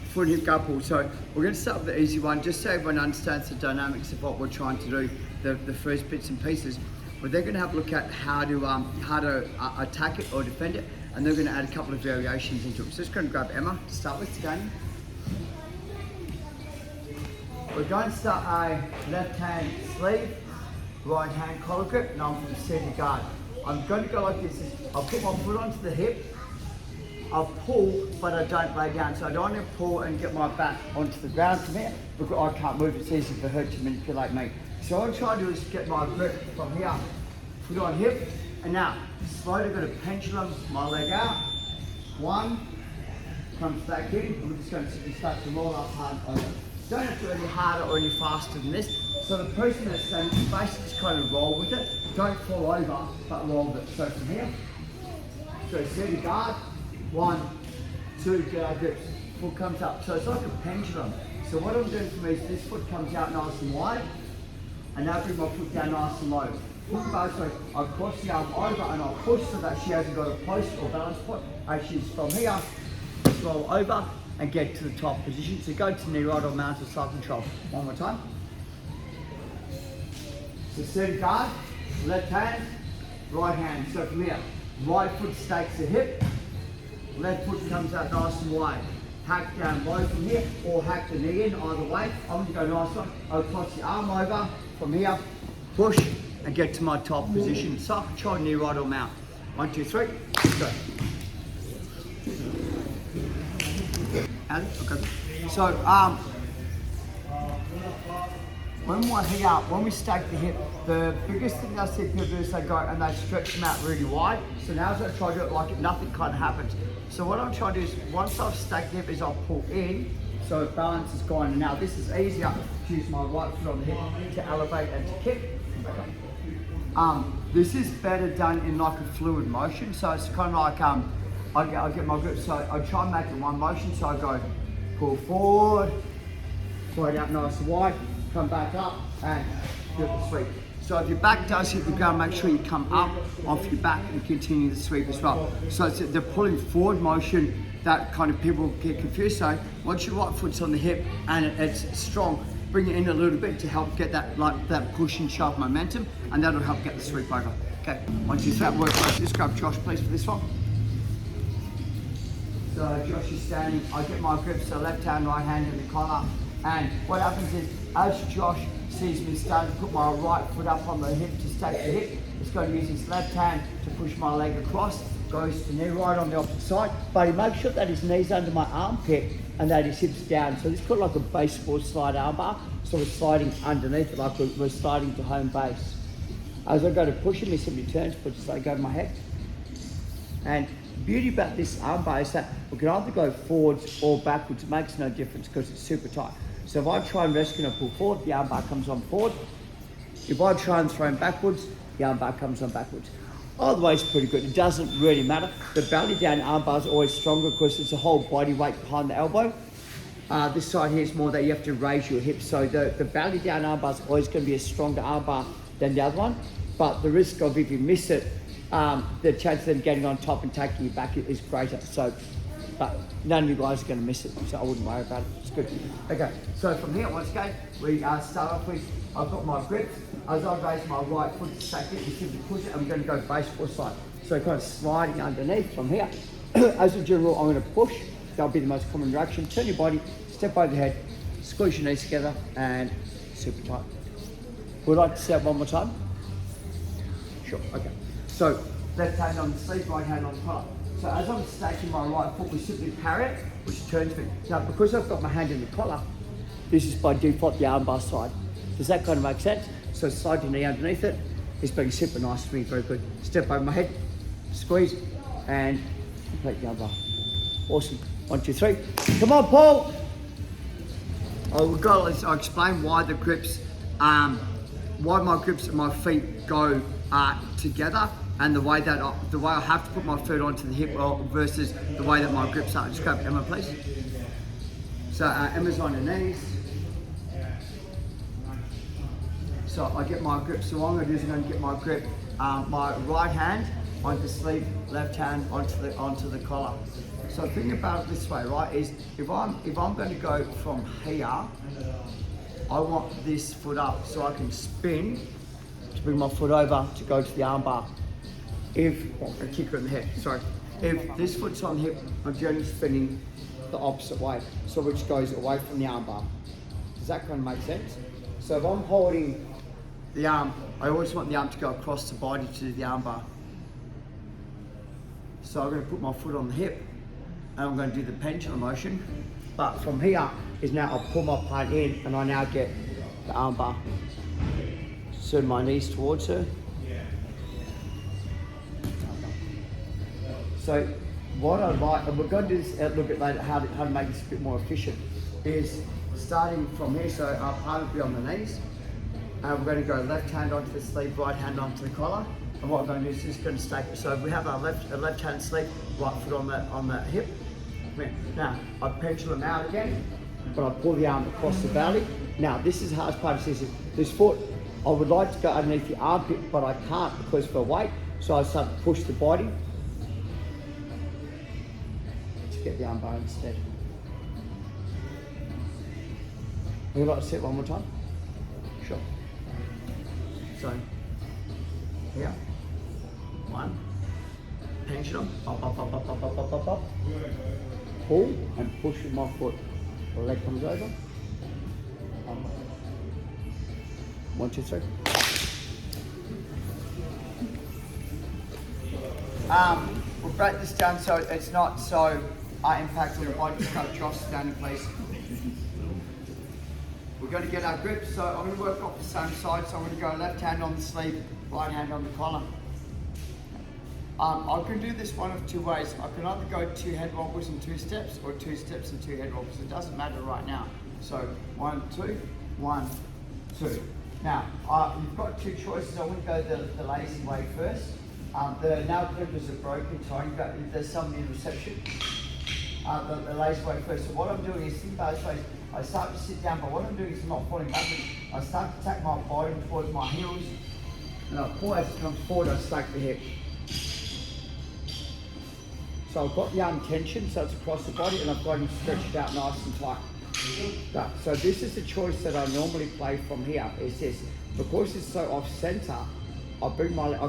foot hip gut pull. So we're going to start with the easy one, just so everyone understands the dynamics of what we're trying to do, the first bits and pieces. But they're going to have a look at how to attack it or defend it, and they're going to add a couple of variations into it. So just going to grab Emma to start with today. We're going to start a left hand sleeve, right hand collar grip, and I'm from center guard. I'm going to go like this. I'll put my foot onto the hip. I'll pull, but I don't lay down. So I don't want to pull and get my back onto the ground from here because I can't move. It's easy for her to manipulate me. So what I'm trying to do is get my grip from here, foot on hip, and now slowly going to pendulum my leg out. One, comes back in, and we're just going to start to roll up hard over. Don't have to go any harder or any faster than this. So the person that's saying, basically just kind of roll with it. Don't fall over, but roll with it. So from here, so steady guard. 1, 2, get our grips. Foot comes up. So it's like a pendulum. So what I'm doing for me is this foot comes out nice and wide, and now bring my foot down nice and low. Foot both ways. I cross the arm over and I push so that she hasn't got a post or balance point. As she's from here, roll over and get to the top position. So go to knee right or mount or side control. One more time. So steady guard, left hand, right hand. So from here, right foot stakes the hip, left foot comes out nice and wide. Hack down low from here or hack the knee in, either way. I'm going to go nice one. I'll cross the arm over from here, push and get to my top position. Side control, knee right or mount. 1, 2, 3, go. Okay. So when we stake the hip, the biggest thing I see people do is they go and they stretch them out really wide. So now as I try to do it like it, nothing kind of happens. So what I'm trying to do is once I've staked the hip is I'll pull in, so balance is gone. And now this is easier to use my right foot on the hip to elevate and to kick. This is better done in like a fluid motion. So it's kind of like I get my grip, so I try and make it one motion. So I go pull forward, throw it out nice and wide, come back up and do the sweep. So if your back does hit the ground, make sure you come up off your back and continue the sweep as well. So it's the pulling forward motion that kind of people get confused. So once your right foot's on the hip and it's strong, bring it in a little bit to help get that push and shove momentum, and that'll help get the sweep over. Okay, once you start working, just grab Josh please for this one. So Josh is standing, I get my grip, so left hand, right hand in the collar. And what happens is, as Josh sees me starting to put my right foot up on the hip to stake the hip, it's going to use his left hand to push my leg across, goes to knee right on the opposite side, but he makes sure that his knee's under my armpit and that his hips down. So this is called like a baseball slide arm bar, so we're sliding underneath it like we're sliding to home base. As I go to push him, he simply turns, pushes like over my head. And the beauty about this arm bar is that we can either go forwards or backwards. It makes no difference because it's super tight. So if I try and rescue and pull forward, the arm bar comes on forward. If I try and throw him backwards, the arm bar comes on backwards. Either way is pretty good. It doesn't really matter. The belly down arm bar is always stronger because it's a whole body weight behind the elbow. This side here is more that you have to raise your hips. So the belly down arm bar is always going to be a stronger arm bar than the other one. But the risk of if you miss it, the chance of them getting on top and taking you back is greater. So, but none of you guys are going to miss it, so I wouldn't worry about it. It's good. Okay, so from here, once again, we start off with, I've got my grip. As I raise my right foot to stake it, you simply push it, and we're going to go baseball side. So kind of sliding underneath from here. As a general rule, I'm going to push. That'll be the most common reaction. Turn your body, step over the head, squeeze your knees together, and super tight. Would like to say it one more time? Sure, okay. So left hand on the sleeve, right hand on the collar. So as I'm staking my right foot, we simply parry it, which turns me. Now because I've got my hand in the collar, this is by default the armbar side. Does that kind of make sense? So slide your knee underneath it. It's being super nice for me, very good. Step over my head, squeeze, and complete the armbar. Awesome. 1, 2, 3. Come on, Paul. I'll explain why the grips, why my grips and my feet go together, and the way I have to put my foot onto the hip versus the way that my grips are. Just grab Emma, please. So Emma's on her knees. So I get my grip. So what I'm going to do is I'm going to get my grip, my right hand onto the sleeve, left hand onto the collar. So think about it this way, right? Is if I'm going to go from here, I want this foot up so I can spin to bring my foot over to go to the armbar. If I kick her in the head, sorry. If this foot's on hip, I'm generally spinning the opposite way, so which goes away from the armbar. Does that kind of make sense? So if I'm holding the arm, I always want the arm to go across the body to the armbar. So I'm going to put my foot on the hip, and I'm going to do the pendulum motion. But from here is now I'll pull my plate in, and I now get the armbar. Turn my knees towards her. So what I'd like, and we're going to do this a little bit later, how to make this a bit more efficient, is starting from here, so our palm will be on the knees, and we're going to go left hand onto the sleeve, right hand onto the collar, and what I'm going to do is just going to stake it. So we have our left hand sleeve, right foot on the hip. Now, I pendulum out again, but I pull the arm across the belly. Now, this is the hardest part of this foot. I would like to go underneath the armpit, but I can't because of the weight, so I start to push the body. Get the armbar instead. Would you like to sit one more time? Sure. So, here. One. Pendulum. Up, up, up, up, up, up, up, up, up. Pull and push with my foot. The leg comes over. 1, 2, 3. We'll break this down so it's not so impact on the body. Just go Josh standing, please. We're going to get our grip, so I'm going to work off the same side. So I'm going to go left hand on the sleeve, right hand on the collar. I can do this one of two ways. I can either go 2 head wobbles and 2 steps, or 2 steps and 2 head wobbles. It doesn't matter right now. So 1, 2, 1, 2. Now, you've got 2 choices. I want to go the lazy way first. The nail clippers are broken, so there's some in reception. The lazy way first. So what I'm doing is, in both ways, I start to sit down, but what I'm doing is I'm not falling backwards. I start to take my body towards my heels, and I pull as it comes forward, I stake the hip. So I've got the arm tension, so it's across the body, and I've got him stretched out nice and tight. So this is the choice that I normally play from here, is this. Because it's so off centre, I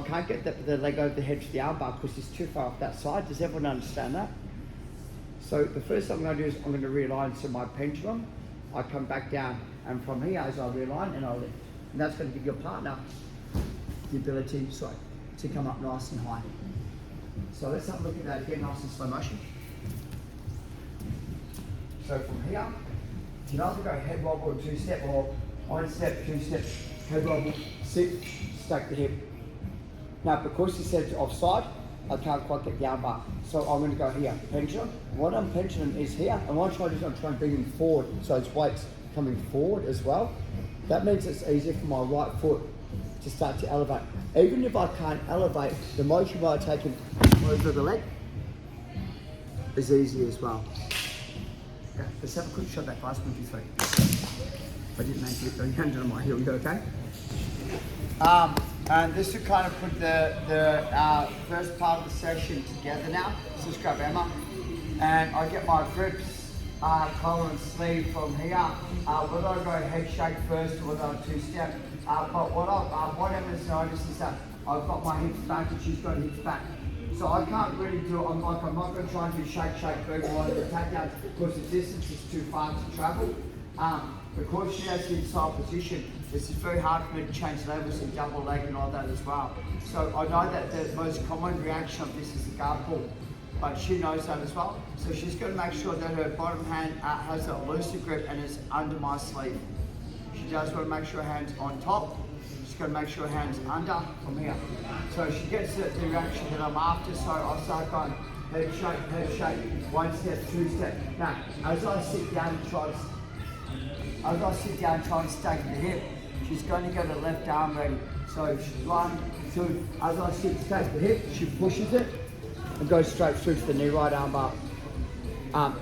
can't get the leg over the head to the armbar because it's too far off that side. Does everyone understand that? So the first thing I'm going to do is I'm going to realign to my pendulum. I come back down, and from here as I realign, and I lift. And that's going to give your partner the ability, to come up nice and high. So let's have a look at that again, nice and slow motion. So from here, you can either go head wobble or 2-step, or 1 step, 2 steps, head wobble, sit, stake the hip. Now, because this said offside, I can't quite get the armbar. So I'm going to go here, pendulum. What I'm pendulum is here, and what I try to do is I'm trying to bring him forward, so his weight's coming forward as well. That means it's easier for my right foot to start to elevate. Even if I can't elevate, the motion by taking over the leg is easy as well. Okay, let's have a quick shot that glass 1, 2, 3. I didn't make it, I handed on my heel, you okay? And this will kind of put the first part of the session together now. So let's grab Emma. And I get my grips, collar and sleeve from here. Whether I go head shake first or whether I 2-step. But what Emma's noticed is that I've got my hips back and she's got hips back. So I can't really do it. I'm not going to try and do shake, burger, or the takedown because the distance is too far to travel. Because she has the inside position, it's very hard for me to change levels and double leg and all that as well. So I know that the most common reaction of this is the guard pull, but she knows that as well. So she's going to make sure that her bottom hand has a looser grip and is under my sleeve. She does want to make sure her hand's on top. She's going to make sure her hand's under from here. So she gets the reaction that I'm after, so I'll start going head shake, 1 step, 2 step. Now, as I sit down and try and stake the hip, she's going to get her left arm ready. So she's 1, 2, as I sit stake the hip, she pushes it and goes straight through to the knee right arm bar.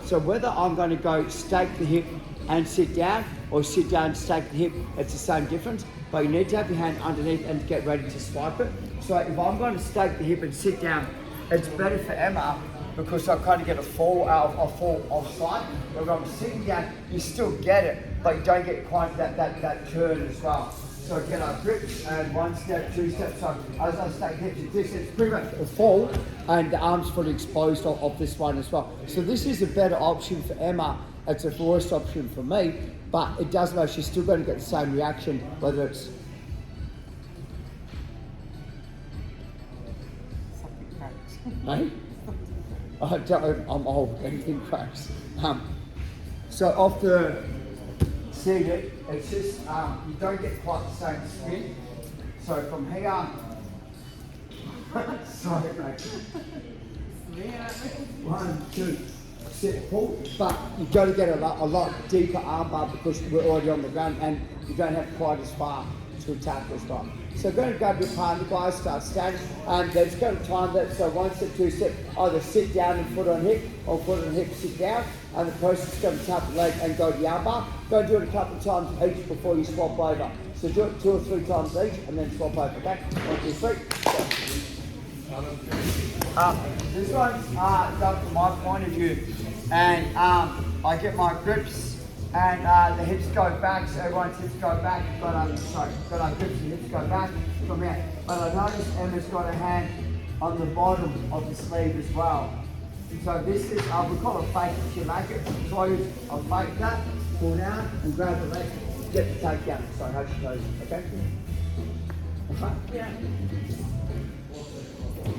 So whether I'm going to go stake the hip and sit down, or sit down and stake the hip, it's the same difference. But you need to have your hand underneath and get ready to swipe it. So if I'm going to stake the hip and sit down, it's better for Emma because I kind of get a fall offside. But when I'm sitting down, you still get it, but you don't get quite that turn as well. So again, I grip and 1 step, 2 steps. So as I stay hips to this, it's pretty much a fall, and the arms fully exposed of this one as well. So this is a better option for Emma. It's a worse option for me, but it doesn't matter. She's still going to get the same reaction, whether it's hey? I'm old, anything cracks. So off the seated, it's just, you don't get quite the same spin. So from here, sorry mate. 1, 2, sit, pull, but you've got to get a lot deeper arm bar because we're already on the ground and you don't have quite as far to attack as well. So go and grab your partner, guys, start standing, and then just go to time that. So 1 step, 2 step, either sit down and foot on hip, or foot on hip, sit down, and the person is going to tap the leg and go to the arm bar. Go and do it a couple of times each before you swap over. So do it 2 or 3 times each, and then swap over, okay? 1, 2, 3. This one's done from my point of view, and I get my grips. And the hips go back, so everyone's hips go back. Got our grips and hips go back from here. But I notice Emma's got a hand on the bottom of the sleeve as well. So this is, we call it fake if you like it. So I'll fake that, pull down and grab the leg, get the takedown. So how she goes, okay? Okay? Yeah.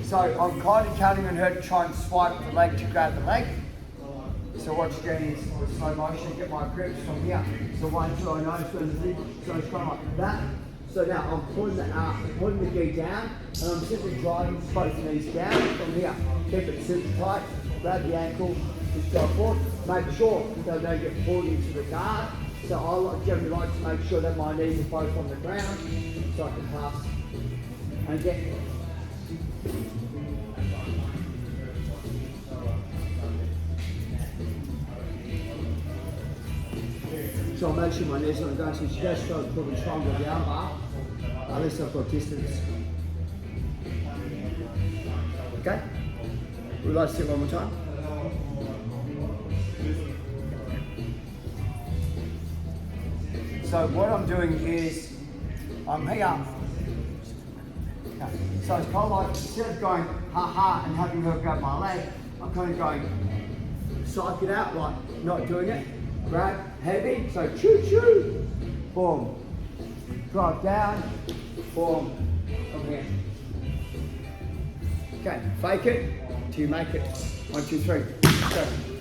So I'm kind of counting on her to try and swipe the leg to grab the leg. So what you're doing is with slow motion, get my grips from here. So 1, 2, I know it's going to be, so it's kind of like that. So now I'm pulling the gi down, and I'm simply driving both knees down from here. Keep it super tight, grab the ankle, just go forward. Make sure they don't get pulled into the guard. So I generally like to make sure that my knees are both on the ground, so I can pass and get. So I'll make sure my knees are on the ground, so she goes to probably try and go the arm bar. At least I've got distance. Okay? Would you like to sit one more time? So what I'm doing is, I'm here. Okay. So it's kind of like, instead of going ha-ha and having her grab my leg, I'm kind of going, psych it out, like not doing it. Grab, heavy, so choo-choo, boom. Drive down, boom, from here. Okay, fake it till you make it. 1, 2, 3, go.